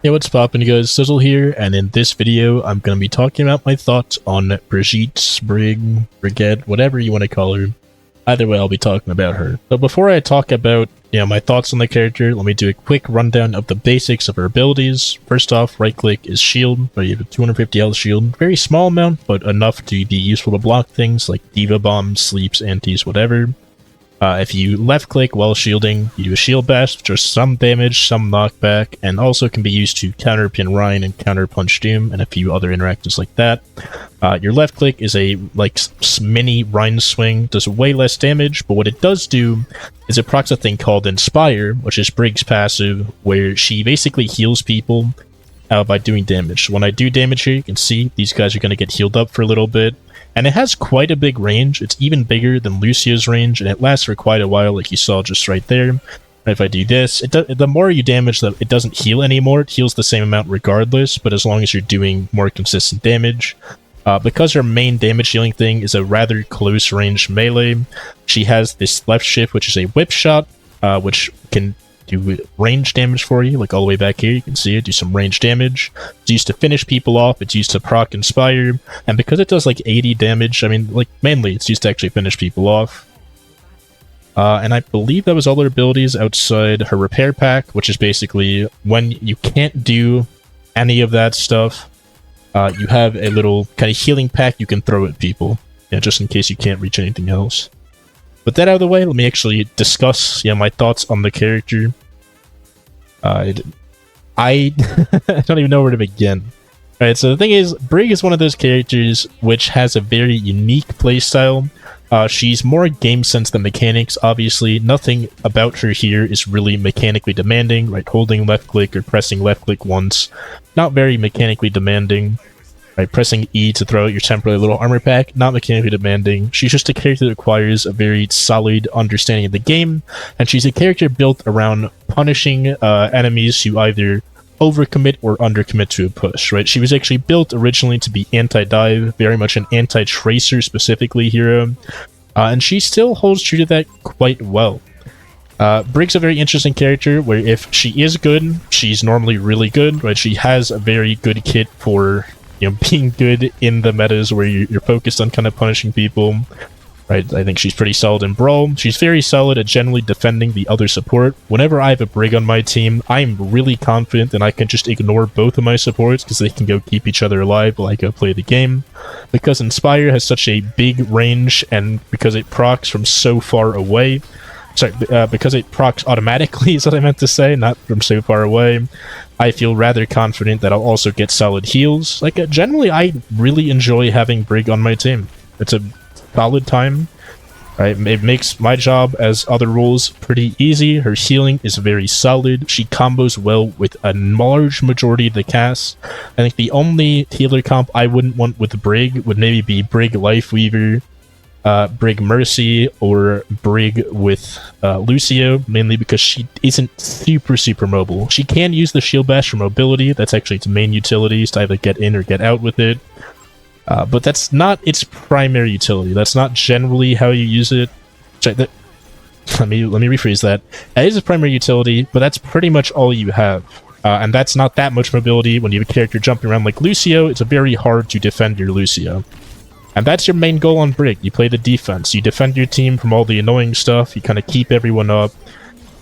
Hey, what's poppin', guys? Sizzle here, and in this video, I'm gonna be talking about my thoughts on Brigitte, Brigette, whatever you want to call her. Either way, I'll be talking about her. So before I talk about, my thoughts on the character, let me do a quick rundown of the basics of her abilities. First off, right-click is shield, where you have a 250 health shield. Very small amount, but enough to be useful to block things like diva bombs, sleeps, antis, whatever. If you left-click while shielding, you do a shield bash, which does some damage, some knockback, and also can be used to counter Pin Ryan and counter Punch Doom, and a few other interactions like that. Your left-click is a mini Ryan swing, does way less damage, but what it does do is it procs a thing called Inspire, which is Brig's passive, where she basically heals people by doing damage. When I do damage here, you can see these guys are going to get healed up for a little bit. And it has quite a big range. It's even bigger than Lucio's range, and it lasts for quite a while, like you saw just right there. And if I do this, the more you damage, it doesn't heal anymore. It heals the same amount regardless, but as long as you're doing more consistent damage. Because her main damage healing thing is a rather close range melee, she has this left shift, which is a whip shot, which can do range damage for you, like all the way back here. You can see it do some range damage. It's used to finish people off. It's used to proc Inspire, and because it does like 80 damage, I mean, like mainly it's used to actually finish people off. And I believe that was all her abilities outside her repair pack, which is basically when you can't do any of that stuff, you have a little kind of healing pack you can throw at people, just in case you can't reach anything else. With that out of the way, let me actually discuss my thoughts on the character. I don't even know where to begin. Alright, so the thing is, Brig is one of those characters which has a very unique playstyle. She's more game sense than mechanics, obviously. Nothing about her here is really mechanically demanding, right? Holding left click or pressing left click once. Not very mechanically demanding. Right, pressing E to throw out your temporary little armor pack, not mechanically demanding. She's just a character that requires a very solid understanding of the game, and she's a character built around punishing enemies who either overcommit or undercommit to a push, right? She was actually built originally to be anti-dive, very much an anti-tracer specifically hero, and she still holds true to that quite well. Brig's a very interesting character, where if she is good, she's normally really good, right? She has a very good kit for being good in the metas where you're focused on kind of punishing people, right? I think she's pretty solid in Brawl. She's very solid at generally defending the other support. Whenever I have a Brig on my team, I'm really confident that I can just ignore both of my supports because they can go keep each other alive while I go play the game. Because Inspire has such a big range, and because it procs from so far away, because it procs automatically is what I meant to say, not from so far away, I feel rather confident that I'll also get solid heals. Generally, I really enjoy having Brig on my team. It's a solid time. Right? It makes my job as other roles pretty easy. Her healing is very solid. She combos well with a large majority of the casts. I think the only healer comp I wouldn't want with Brig would maybe be Brig Lifeweaver, Brig Mercy, or Brig with Lucio, mainly because she isn't super mobile. She can use the shield bash for mobility. That's actually its main utility, is to either get in or get out with it. But that's not its primary utility. That's not generally how you use it. Let me rephrase that. It is a primary utility, but that's pretty much all you have. And that's not that much mobility. When you have a character jumping around like Lucio, it's very hard to defend your Lucio. And that's your main goal on Brig. You play the defense. You defend your team from all the annoying stuff. You kind of keep everyone up,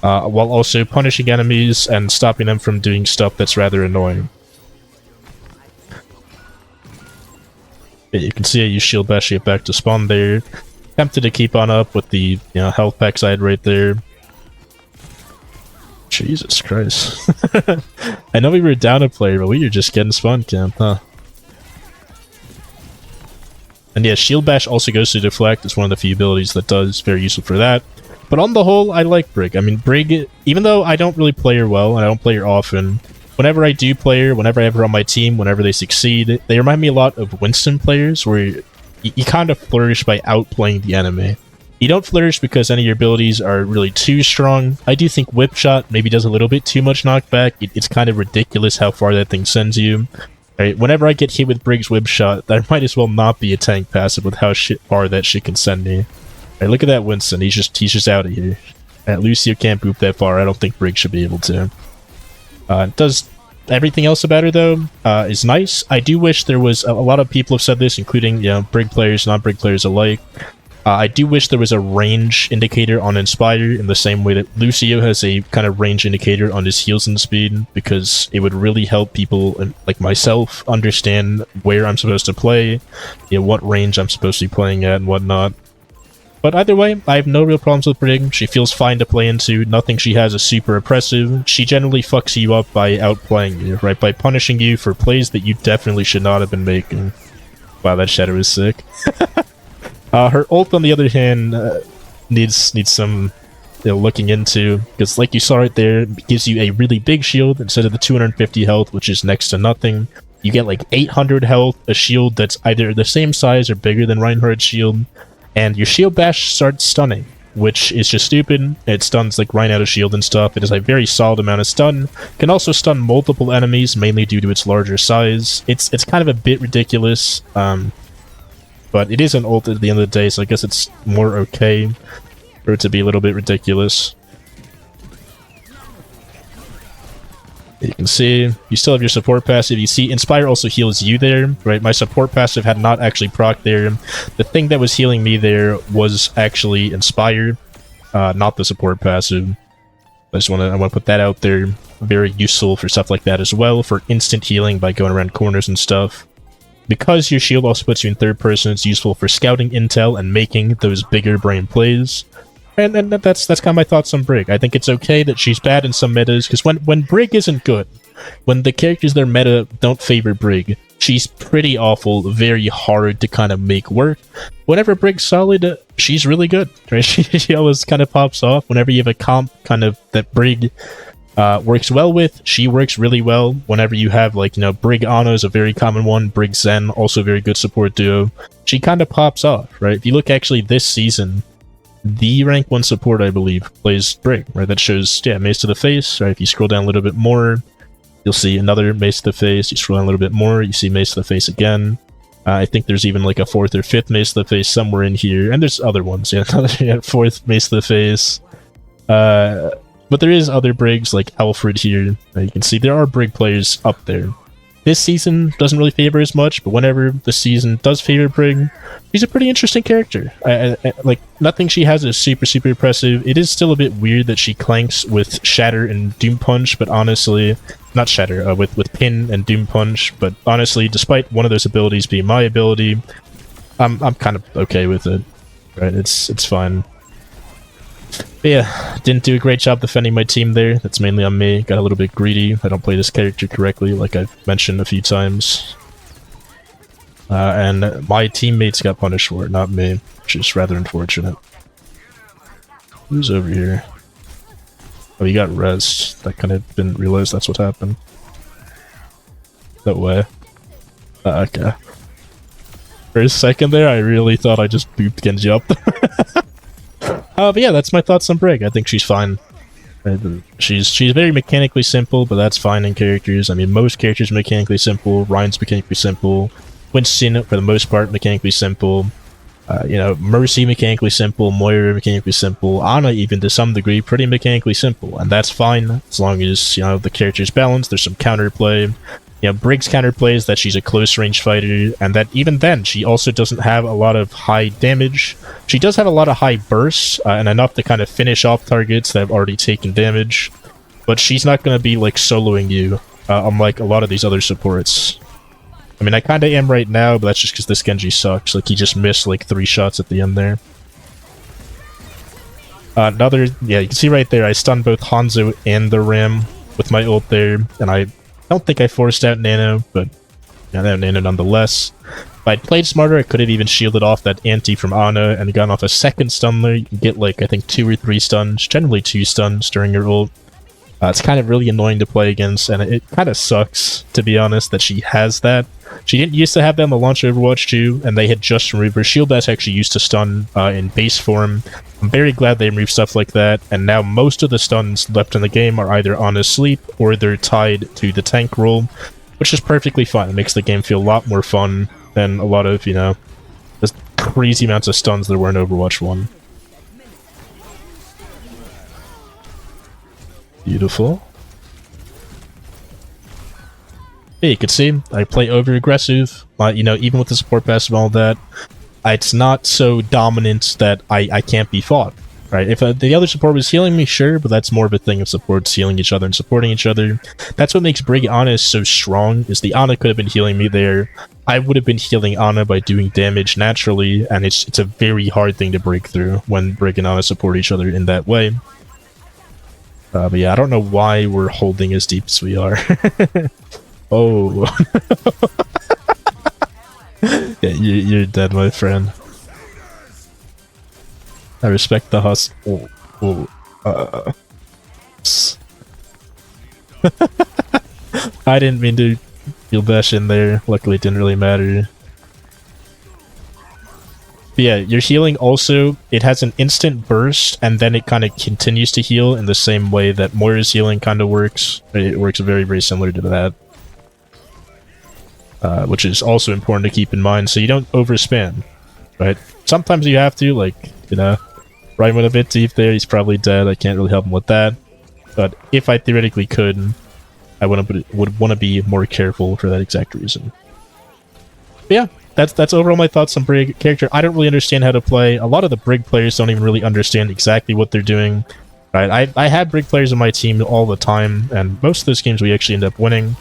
while also punishing enemies and stopping them from doing stuff that's rather annoying. You can see I use shield bash to get back to spawn there. Tempted to keep on up with the health pack side right there. Jesus Christ. I know we were down a player, but we were just getting spawn camped, huh? And yeah, shield bash also goes to deflect. It's one of the few abilities that does. Very useful for that. But on the whole, I like Brig. I mean, Brig, even though I don't really play her well, and I don't play her often, whenever I do play her, whenever I have her on my team, whenever they succeed, they remind me a lot of Winston players, where you kind of flourish by outplaying the enemy. You don't flourish because any of your abilities are really too strong. I do think Whip Shot maybe does a little bit too much knockback. It's kind of ridiculous how far that thing sends you. Right, whenever I get hit with Brig's Whip Shot, that might as well not be a tank passive with how far that shit can send me. Right, look at that Winston, he's just out of here. Lucio can't boop that far, I don't think Brig should be able to. It does Everything else about her, though, is nice. I do wish there was... A lot of people have said this, including, you know, Brig players, non-Brig players alike. I do wish there was a range indicator on Inspire in the same way that Lucio has a kind of range indicator on his heals and speed, because it would really help people like myself understand where I'm supposed to play, you know, what range I'm supposed to be playing at and whatnot. But either way, I have no real problems with Brig. She feels fine to play into. Nothing she has is super oppressive. She generally fucks you up by outplaying you, right? By punishing you for plays that you definitely should not have been making. Wow, that shadow is sick. Her ult, on the other hand, needs some, you know, looking into, because like you saw right there, it gives you a really big shield instead of the 250 health, which is next to nothing. You get like 800 health, a shield that's either the same size or bigger than Reinhardt's shield, and your shield bash starts stunning, which is just stupid. It stuns like right out of shield and stuff. It is a very solid amount of stun. Can also stun multiple enemies, mainly due to its larger size. It's kind of a bit ridiculous, but it is an ult at the end of the day, so I guess it's more okay for it to be a little bit ridiculous. You can see, you still have your support passive. You see, Inspire also heals you there, right? My support passive had not actually proc there. The thing that was healing me there was actually Inspire, not the support passive. I want to put that out there. Very useful for stuff like that as well, for instant healing by going around corners and stuff. Because your shield also puts you in third person, it's useful for scouting intel and making those bigger brain plays. And that's kind of my thoughts on Brig. I think it's okay that she's bad in some metas, because when Brig isn't good, when the characters their meta don't favor Brig, she's pretty awful, very hard to kind of make work. Whenever Brig's solid, she's really good, right? She always kind of pops off. Whenever you have a comp kind of that Brig works well with, she works really well. Whenever you have, like, you know, Brig Ana is a very common one, Brig Zen, also a very good support duo, she kind of pops off, right? If you look actually this season, the rank 1 support, I believe, plays Brig, right? That shows, yeah, Mace to the face, right? If you scroll down a little bit more, you'll see another Mace to the face. You scroll down a little bit more, you see Mace to the face again. I think there's even like a 4th or 5th Mace to the face somewhere in here, and there's other ones, yeah, 4th Mace to the face. But there is other Brigs, like Alfred here. You can see there are Brig players up there. This season doesn't really favor as much, but whenever the season does favor Brig, she's a pretty interesting character. Like, nothing she has is super impressive. It is still a bit weird that she clanks with Shatter and Doom Punch, but honestly... Not Shatter, with Pin and Doom Punch, but honestly, despite one of those abilities being my ability, I'm kind of okay with it. Right, it's fine. But yeah, didn't do a great job defending my team there. That's mainly on me. Got a little bit greedy. I don't play this character correctly, like I've mentioned a few times. And my teammates got punished for it, not me, which is rather unfortunate. Who's over here? Oh, you got res. I kind of didn't realize that's what happened. No way. Okay. For a second there, I really thought I just booped Genji up. But yeah, that's my thoughts on Brig. I think she's fine. She's very mechanically simple, but that's fine in characters. I mean, most characters are mechanically simple. Ryan's mechanically simple. Winston, for the most part, mechanically simple. You know, Mercy mechanically simple, Moira mechanically simple, Ana even to some degree pretty mechanically simple, and that's fine as long as, you know, the character's balanced. There's some counterplay. You know, Brig's counterplay is that she's a close range fighter, and that even then she also doesn't have a lot of high damage. She does have a lot of high bursts, and enough to kind of finish off targets that have already taken damage, but she's not going to be like soloing you, unlike a lot of these other supports. I mean, I kind of am right now, but that's just because this Genji sucks. Like, he just missed like 3 shots at the end there. Yeah, you can see right there, I stunned both Hanzo and the Ram with my ult there, and I don't think I forced out Nano, but yeah, that Nano nonetheless. If I'd played smarter, I could have even shielded off that anti from Ana and gotten off a second stun there. You can get like, I think 2 or 3 stuns, generally 2 stuns during your ult. It's kind of really annoying to play against, and it kind of sucks, to be honest, that she has that. She didn't used to have that in the launch Overwatch 2, and they had just removed her. Shield Bash actually used to stun in base form. I'm very glad they removed stuff like that, and now most of the stuns left in the game are either on a sleep or they're tied to the tank role, which is perfectly fine. It makes the game feel a lot more fun than a lot of, you know, just crazy amounts of stuns there were in Overwatch 1. Beautiful. Yeah, you can see I play over aggressive. You know, even with the support passive and all that, it's not so dominant that I can't be fought. Right? If the other support was healing me, sure, but that's more of a thing of supports healing each other and supporting each other. That's what makes Brig Ana so strong, is the Ana could have been healing me there. I would have been healing Ana by doing damage naturally, and it's a very hard thing to break through when Brig and Ana support each other in that way. But yeah, I don't know why we're holding as deep as we are. Oh. Yeah, you're dead, my friend. I respect the hustle. I didn't mean to feel bash in there. Luckily, it didn't really matter. But yeah, your healing also, it has an instant burst, and then it kind of continues to heal in the same way that Moira's healing kind of works. It works very, very similar to that. Which is also important to keep in mind, so you don't overspam, right? Sometimes you have to, like, you know, Ryan went a bit deep there, he's probably dead, I can't really help him with that. But if I theoretically could, I would want to be more careful for that exact reason. But yeah, that's overall my thoughts on Brig character. I don't really understand how to play. A lot of the Brig players don't even really understand exactly what they're doing. Right? I had Brig players on my team all the time, and most of those games we actually end up winning.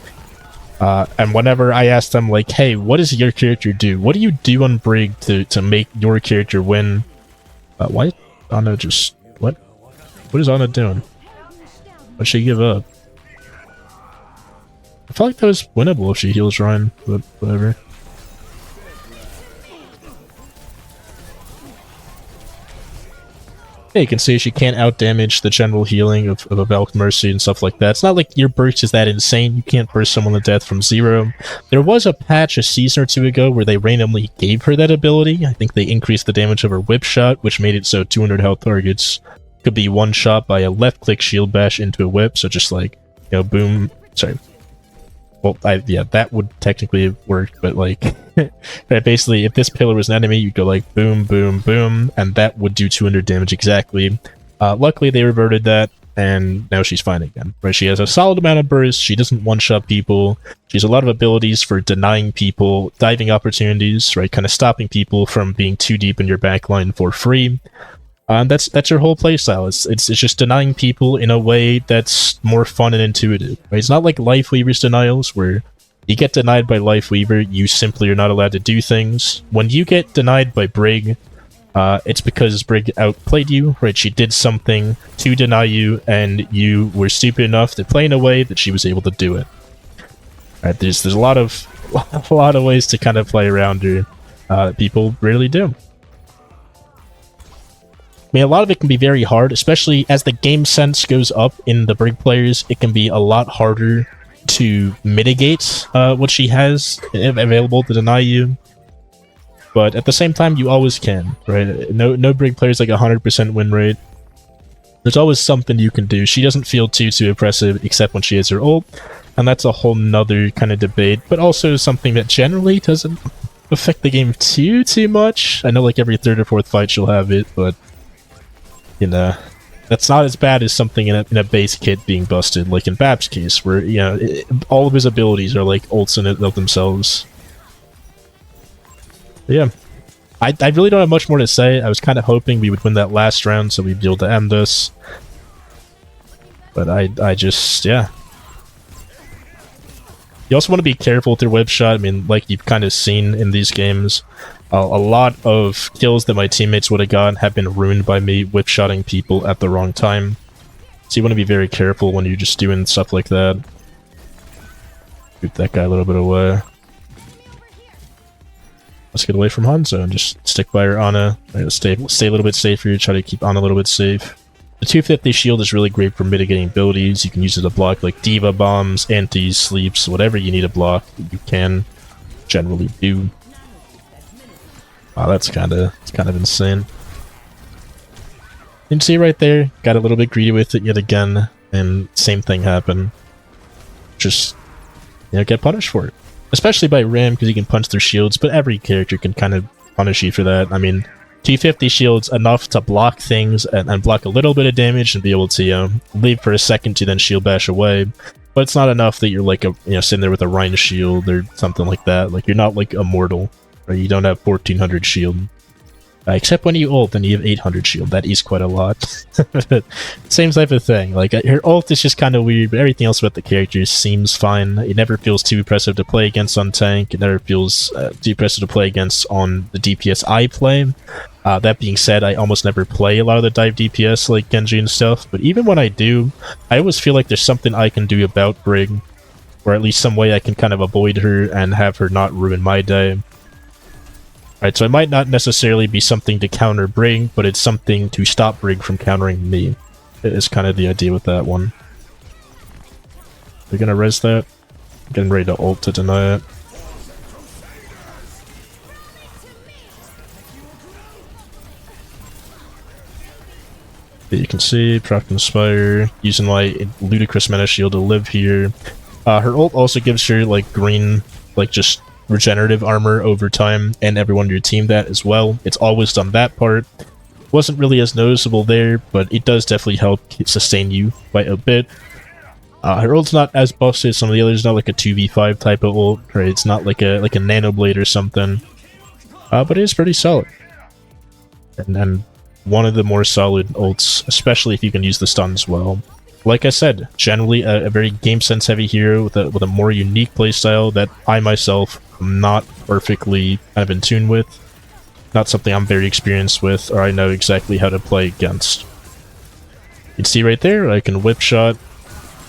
And whenever I ask them, like, hey, what does your character do? What do you do on Brig to make your character win? Why Ana just... What? What is Ana doing? Why'd she give up? I felt like that was winnable if she heals Ryan, but whatever. Yeah, you can see she can't outdamage the general healing of a Valk Mercy and stuff like that. It's not like your burst is that insane. You can't burst someone to death from 0. There was a patch a season or 2 ago where they randomly gave her that ability. I think they increased the damage of her whip shot, which made it so 200 health targets could be one shot by a left-click shield bash into a whip. So just like, you know, boom. Sorry. Well, yeah, that would technically work, but like, right, basically, if this pillar was an enemy, you'd go like boom, boom, boom, and that would do 200 damage exactly. Luckily, they reverted that, and now she's fine again. Right, she has a solid amount of burst. She doesn't one-shot people. She has a lot of abilities for denying people diving opportunities. Right, kind of stopping people from being too deep in your backline for free. That's her whole playstyle. It's just denying people in a way that's more fun and intuitive. Right? It's not like Lifeweaver's denials, where you get denied by Lifeweaver, you simply are not allowed to do things. When you get denied by Brig, it's because Brig outplayed you. Right? She did something to deny you, and you were stupid enough to play in a way that she was able to do it. Right? There's a lot of ways to kind of play around her. People rarely do. I mean, a lot of it can be very hard, especially as the game sense goes up in the Brig players. It can be a lot harder to mitigate what she has available to deny you. But at the same time, you always can, right? No Brig players like 100% win rate. There's always something you can do. She doesn't feel too impressive, except when she has her ult, and that's a whole nother kind of debate. But also something that generally doesn't affect the game too much. I know like every 3rd or 4th fight she'll have it, but you know, that's not as bad as something in a base kit being busted, like in Bab's case, where, you know, all of his abilities are like ults in it of themselves. But yeah, I really don't have much more to say. I was kind of hoping we would win that last round so we'd be able to end this. But I just, yeah. You also want to be careful with your whip shot. I mean, like you've kind of seen in these games, a lot of kills that my teammates would have gotten have been ruined by me whip-shotting people at the wrong time. So you want to be very careful when you're just doing stuff like that. Shoot that guy a little bit away. Let's get away from Hanzo and just stick by her Ana. Stay a little bit safer, try to keep Ana a little bit safe. The 250 shield is really great for mitigating abilities. You can use it to block like Diva bombs, antis, sleeps, whatever you need to block, you can generally do. Wow, that's kind of insane. You can see right there, got a little bit greedy with it yet again, and same thing happened. Just, you know, get punished for it. Especially by Ram, because he can punch their shields, but every character can kind of punish you for that. I mean, 250 shields enough to block things and block a little bit of damage and be able to, you know, leave for a second to then shield bash away. but it's not enough that you're like a sitting there with a Rhine shield or something like that. Like you're not like immortal, or you don't have 1400 shield. Except when you ult and you have 800 shield. That is quite a lot. Same type of thing. Like, her ult is just kind of weird, but everything else about the character seems fine. It never feels too oppressive to play against on tank. It never feels too oppressive to play against on the DPS I play. That being said, I almost never play a lot of the dive DPS like Genji and stuff, but even when I do, I always feel like there's something I can do about Brig, or at least some way I can kind of avoid her and have her not ruin my day. Right, so it might not necessarily be something to counter Brig, but it's something to stop Brig from countering me. Is kind of the idea with that one. They're gonna res that. Getting ready to ult to deny it. But you can see, Proc Inspire, using like ludicrous mana shield to live here. Her ult also gives her like green, like just regenerative armor over time, and everyone on your team that as well. It's always done that part. Wasn't really as noticeable there, but it does definitely help sustain you quite a bit. Her ult's not as busted as some of the others, not like a 2v5 type of ult, right? It's not like a nano blade or something. But it is pretty solid. And then one of the more solid ults, especially if you can use the stuns well. Like I said, generally a very game sense heavy hero with a more unique playstyle that I myself am not perfectly kind of in tune with. Not something I'm very experienced with, or I know exactly how to play against. You can see right there, I can whip shot,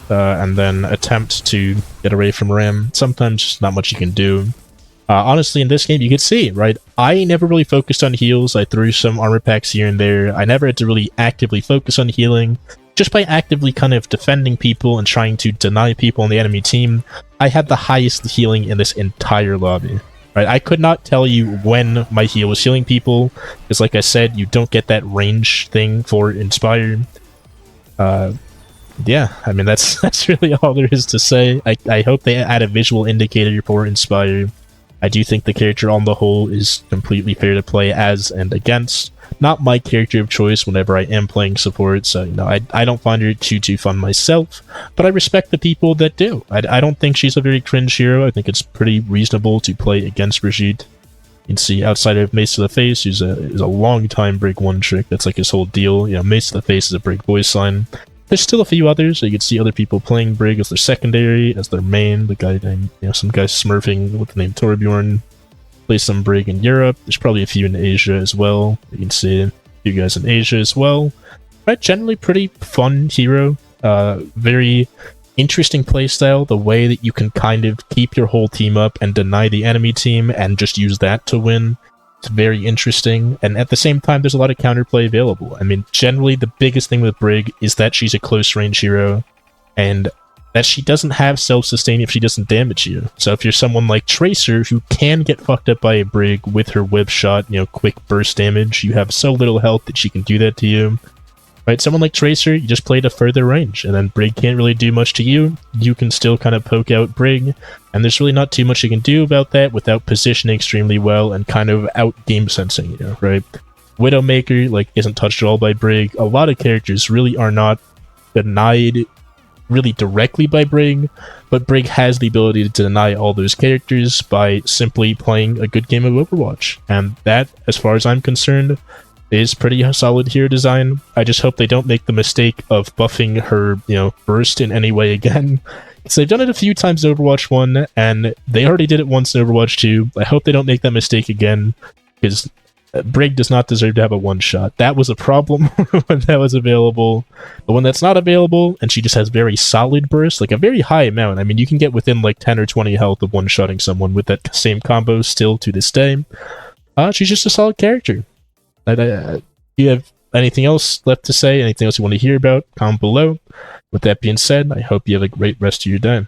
and then attempt to get away from Ram. Sometimes just not much you can do. Honestly, in this game, you can see, right? I never really focused on heals. I threw some armor packs here and there. I never had to really actively focus on healing. Just by actively kind of defending people and trying to deny people on the enemy team, I had the highest healing in this entire lobby. Right? I could not tell you when my heal was healing people, because like I said, you don't get that range thing for Inspire. Yeah, I mean, that's really all there is to say. I hope they add a visual indicator for Inspire. I do think the character on the whole is completely fair to play as and against. Not my character of choice whenever I am playing support, so I don't find her too fun myself, but I respect the people that do. I don't think she's a very cringe hero. I think it's pretty reasonable to play against Brigitte. You can see outside of Mace to the Face, who's a long time Brig 1 trick. That's like his whole deal. Mace to the Face is a Brig voice line. There's still a few others. You can see other people playing Brig as their secondary, as their main. The guy named, some guy smurfing with the name Torbjorn. Play some Brig in Europe. There's probably a few in Asia as well. You can see a few guys in Asia as well. Right, generally pretty fun hero. Very interesting playstyle. The way that you can kind of keep your whole team up and deny the enemy team and just use that to win. It's very interesting, and at the same time, there's a lot of counterplay available. I mean, generally, the biggest thing with Brig is that she's a close-range hero, and that she doesn't have self-sustain if she doesn't damage you. So if you're someone like Tracer, who can get fucked up by a Brig with her whip shot, quick burst damage, you have so little health that she can do that to you. Right, someone like Tracer, you just play to further range, and then Brig can't really do much to you. You can still kind of poke out Brig, and there's really not too much you can do about that without positioning extremely well and kind of out game sensing, right? Widowmaker, isn't touched at all by Brig. A lot of characters really are not denied really directly by Brig, but Brig has the ability to deny all those characters by simply playing a good game of Overwatch, and that, as far as I'm concerned, is pretty solid hero design. I just hope they don't make the mistake of buffing her, burst in any way again. So they've done it a few times in Overwatch 1, and they already did it once in Overwatch 2. I hope they don't make that mistake again, because Brig does not deserve to have a one-shot. That was a problem when that was available. But when that's not available, and she just has very solid burst, like a very high amount, I mean, you can get within 10 or 20 health of one-shotting someone with that same combo still to this day. She's just a solid character. Do you have anything else left to say? Anything else you want to hear about? Comment below. With that being said, I hope you have a great rest of your day.